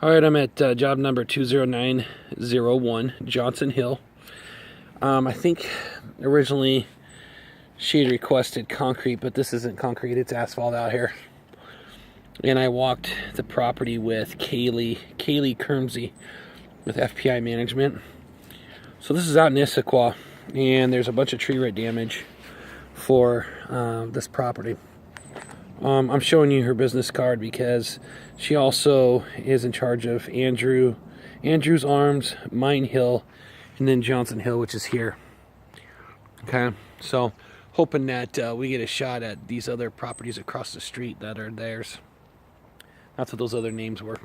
All right, I'm at job number 20901, Johnson Hill. I think originally she had requested concrete, but this isn't concrete, it's asphalt out here. And I walked the property with Kaylee Kermsey with FPI Management. So this is out in Issaquah, and there's a bunch of tree root damage for this property. I'm showing you her business card because she also is in charge of Andrews Arms, Mine Hill, and then Johnson Hill, which is here. Okay, so hoping that we get a shot at these other properties across the street that are theirs. That's what those other names were.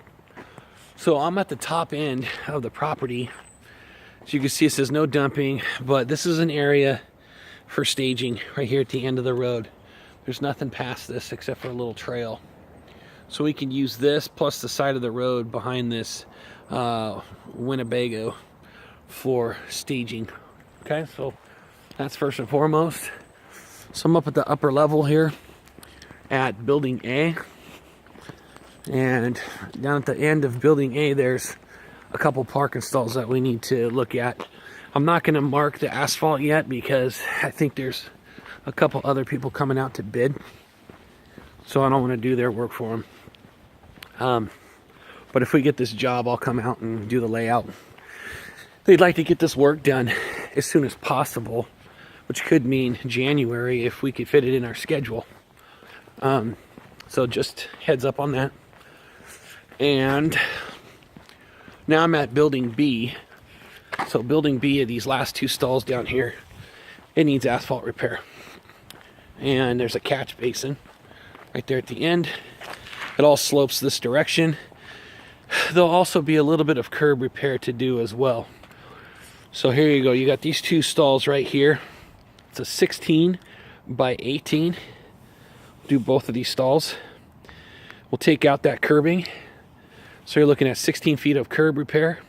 So I'm at the top end of the property. As you can see, it says no dumping, but this is an area for staging right here at the end of the road. There's nothing past this except for a little trail. So we can use this plus the side of the road behind this Winnebago for staging. Okay, so that's first and foremost. So I'm up at the upper level here at Building A. And down at the end of Building A, there's a couple parking stalls that we need to look at. I'm not going to mark the asphalt yet because I think there's a couple other people coming out to bid, so I don't want to do their work for them. But if we get this job, I'll come out and do the layout. They'd like to get this work done as soon as possible, which could mean January if we could fit it in our schedule. So just heads up on that. And now I'm at Building B. So Building B, these last two stalls down here, it needs asphalt repair. And there's a catch basin right there at the end. It all slopes this direction. There'll also be a little bit of curb repair to do as well. So here you go. You got these two stalls right here. It's a 16 by 18. Do both of these stalls. We'll take out that curbing. So you're looking at 16 feet of curb repair.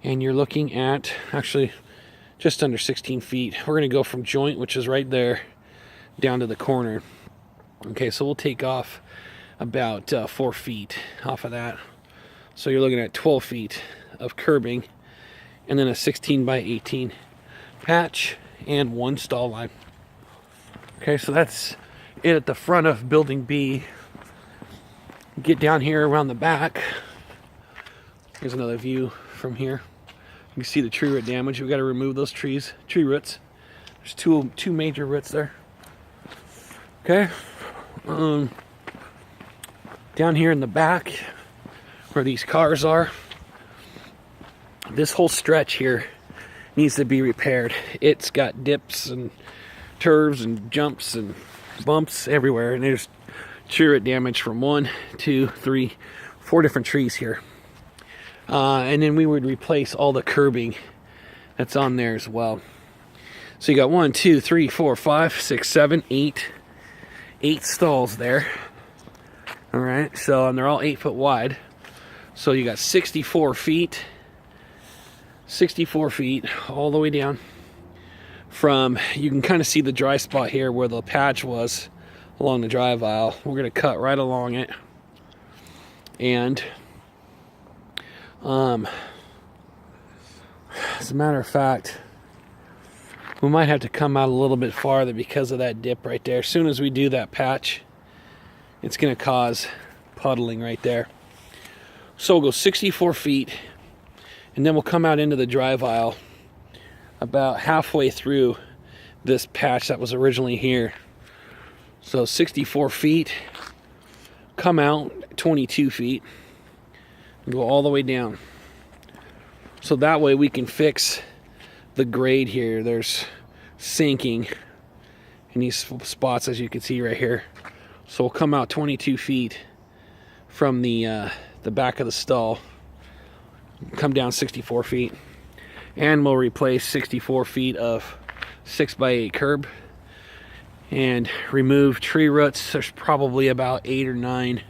And you're looking at actually just under 16 feet. We're going to go from joint, which is right there, down to the corner. Okay, so we'll take off about 4 feet off of that. So you're looking at 12 feet of curbing, and then a 16 by 18 patch and one stall line. Okay, so that's it at the front of Building B. Get down here around the back. Here's another view from here. You can see the tree root damage. We've got to remove those tree roots. There's two major roots there. Okay. Down here in the back, where these cars are, this whole stretch here needs to be repaired. It's got dips and curves and jumps and bumps everywhere, and there's tree root damage from 1, 2, 3, 4 different trees here. And then we would replace all the curbing that's on there as well. So you got 1, 2, 3, 4, 5, 6, 7, 8 stalls there. All right, so and they're all 8 foot wide. So you got 64 feet all the way down from, you can kind of see the dry spot here where the patch was along the drive aisle. We're going to cut right along it. And as a matter of fact, we might have to come out a little bit farther because of that dip right there. As soon as we do that patch, it's going to cause puddling right there. So we'll go 64 feet, and then we'll come out into the drive aisle about halfway through this patch that was originally here. So 64 feet, come out 22 feet, and go all the way down. So that way we can fix the grade here. There's sinking in these spots, as you can see right here. So we'll come out 22 feet from the back of the stall, come down 64 feet, and we'll replace 64 feet of 6 by 8 curb and remove tree roots. There's probably about 8 or 9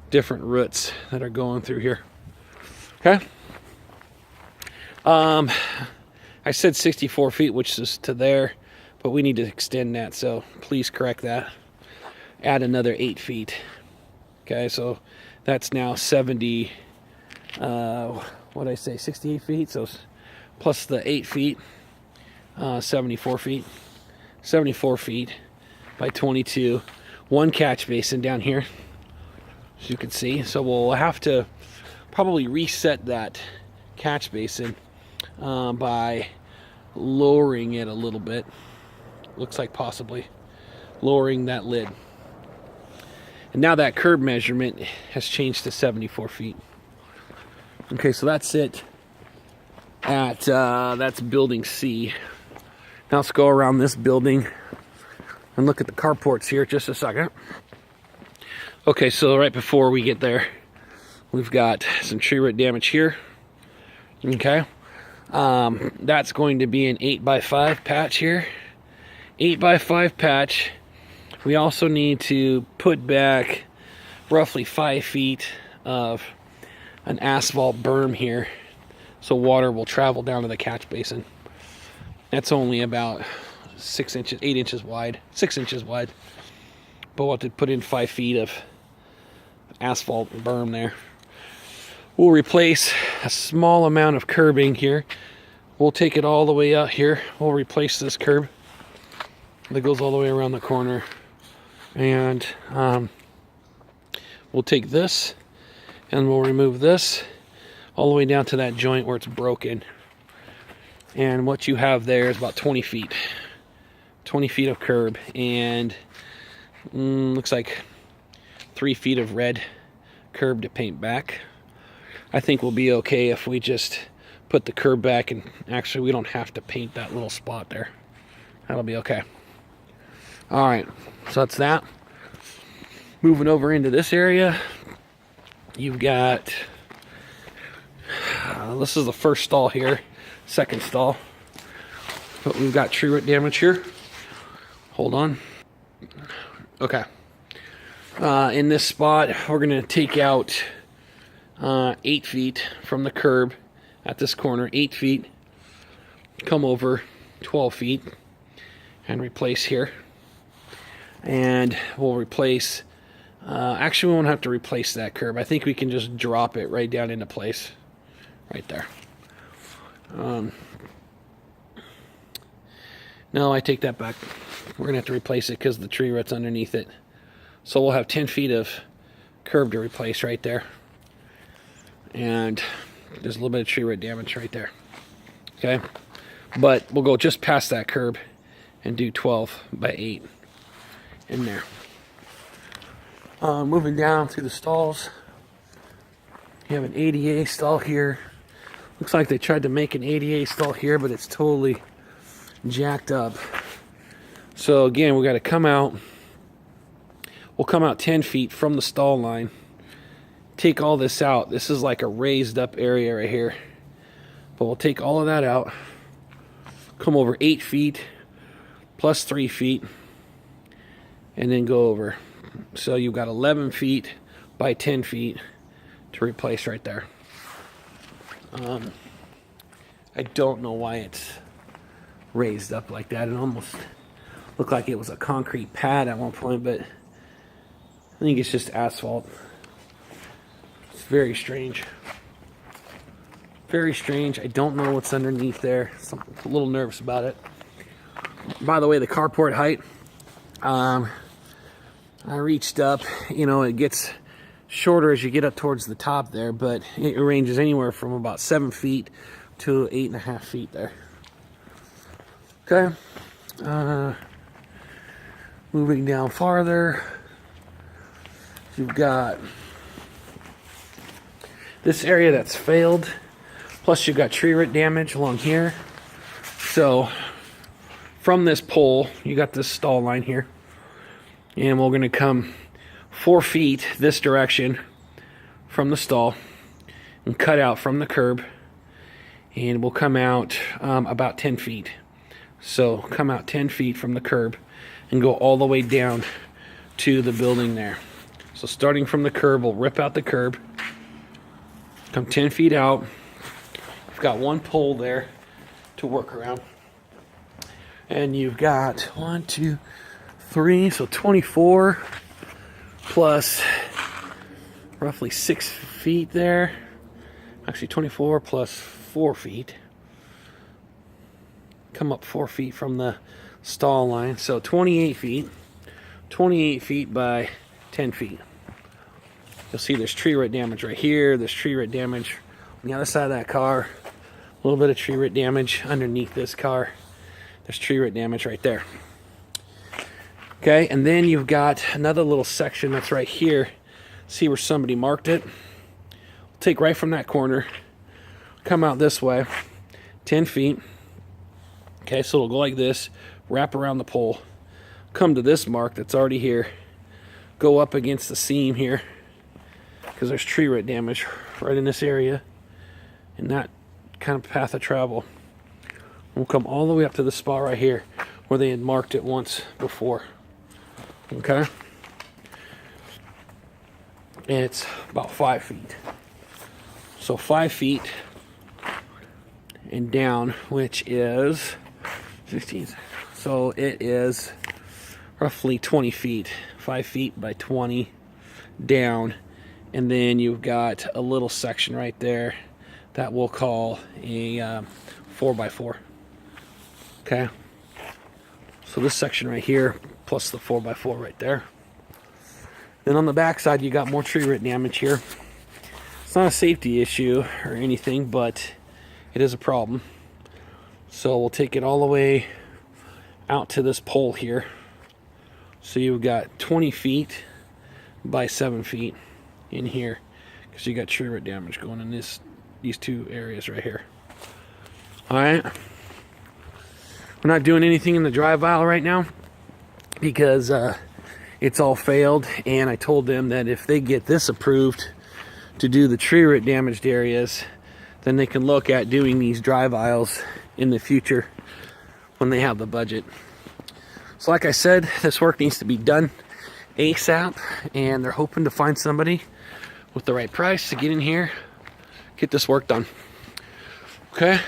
different roots that are going through here. Okay. I said 64 feet, which is to there, but we need to extend that, so please correct that. Add another 8 feet. Okay, so That's now 70, what did I say, 68 feet? So plus the 8 feet, 74 feet. 74 feet by 22. One catch basin down here, as you can see. So we'll have to probably reset that catch basin by lowering it a little bit. Looks like possibly lowering that lid. And now that curb measurement has changed to 74 feet. Okay, so that's it at that's building C. Now let's go around this building and look at the carports here just a second. Okay, so right before we get there, we've got some tree root damage here. Okay, that's going to be an 8x5 patch here. 8x5 patch. We also need to put back roughly 5 feet of an asphalt berm here so water will travel down to the catch basin. That's only about 6 inches, 8 inches wide, 6 inches wide. But we'll have to put in 5 feet of asphalt berm there. We'll replace a small amount of curbing here. We'll take it all the way out here. We'll replace this curb that goes all the way around the corner. And we'll take this and we'll remove this all the way down to that joint where it's broken. And what you have there is about 20 feet. 20 feet of curb and looks like 3 feet of red curb to paint back. I think we'll be okay if we just put the curb back, and actually we don't have to paint that little spot there. That'll be okay. Alright, so that's that. Moving over into this area, you've got, this is the first stall here, second stall. But we've got tree root damage here. Hold on. Okay. In this spot, we're going to take out 8 feet from the curb at this corner. 8 feet. Come over 12 feet and replace here. And we'll replace, actually we won't have to replace that curb. I think we can just drop it right down into place. Right there. No, I take that back. We're going to have to replace it because the tree root's underneath it. So we'll have 10 feet of curb to replace right there. And there's a little bit of tree root damage right there. Okay? But we'll go just past that curb and do 12 by 8 in there. Moving down through the stalls. You have an ADA stall here. Looks like they tried to make an ADA stall here, but it's totally jacked up. So again, we got to come out. We'll come out 10 feet from the stall line. Take all this out. This is like a raised up area right here. But we'll take all of that out. Come over 8 feet plus 3 feet. And then go over. So you've got 11 feet by 10 feet to replace right there. I don't know why it's raised up like that. It almost looked like it was a concrete pad at one point, but I think it's just asphalt. It's very strange. Very strange. I don't know what's underneath there. I'm a little nervous about it. By the way, the carport height, I reached up. You know, it gets shorter as you get up towards the top there, but it ranges anywhere from about 7 feet to 8.5 feet there. Okay. Moving down farther, you've got this area that's failed, plus you've got tree root damage along here. So from this pole, you got this stall line here, and we're going to come 4 feet this direction from the stall and cut out from the curb, and we'll come out about 10 feet. So come out 10 feet from the curb and go all the way down to the building there. So starting from the curb, we'll rip out the curb, come 10 feet out. We've got one pole there to work around. And you've got 1, 2, 3, so 24 plus roughly 6 feet there. Actually 24 plus 4 feet. Come up 4 feet from the stall line. So 28 feet. 28 feet by 10 feet. You'll see there's tree root damage right here. There's tree root damage on the other side of that car. A little bit of tree root damage underneath this car. There's tree root damage right there. Okay, and then you've got another little section that's right here. See where somebody marked it? Take right from that corner, come out this way, 10 feet. Okay, so it'll go like this, wrap around the pole, come to this mark that's already here, go up against the seam here, because there's tree root damage right in this area, and that kind of path of travel. We'll come all the way up to the spot right here, where they had marked it once before. Okay? And it's about 5 feet. So 5 feet and down, which is 15. So it is roughly 20 feet. 5 feet by 20 down. And then you've got a little section right there that we'll call a 4x4. Okay? So this section right here, plus the 4x4 right there. Then on the back side, you got more tree root damage here. It's not a safety issue or anything, but it is a problem. So we'll take it all the way out to this pole here. So you've got 20 feet by 7 feet in here, because you got tree root damage going in these two areas right here. All right. We're not doing anything in the drive aisle right now because it's all failed, and I told them that if they get this approved to do the tree root damaged areas, then they can look at doing these drive aisles in the future when they have the budget. So like I said, this work needs to be done ASAP, and they're hoping to find somebody with the right price to get in here, get this work done. Okay?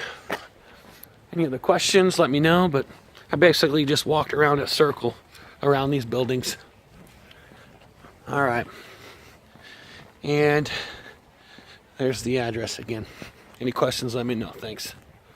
Any other questions, let me know, but I basically just walked around a circle around these buildings. All right. And there's the address again. Any questions, let me know. Thanks.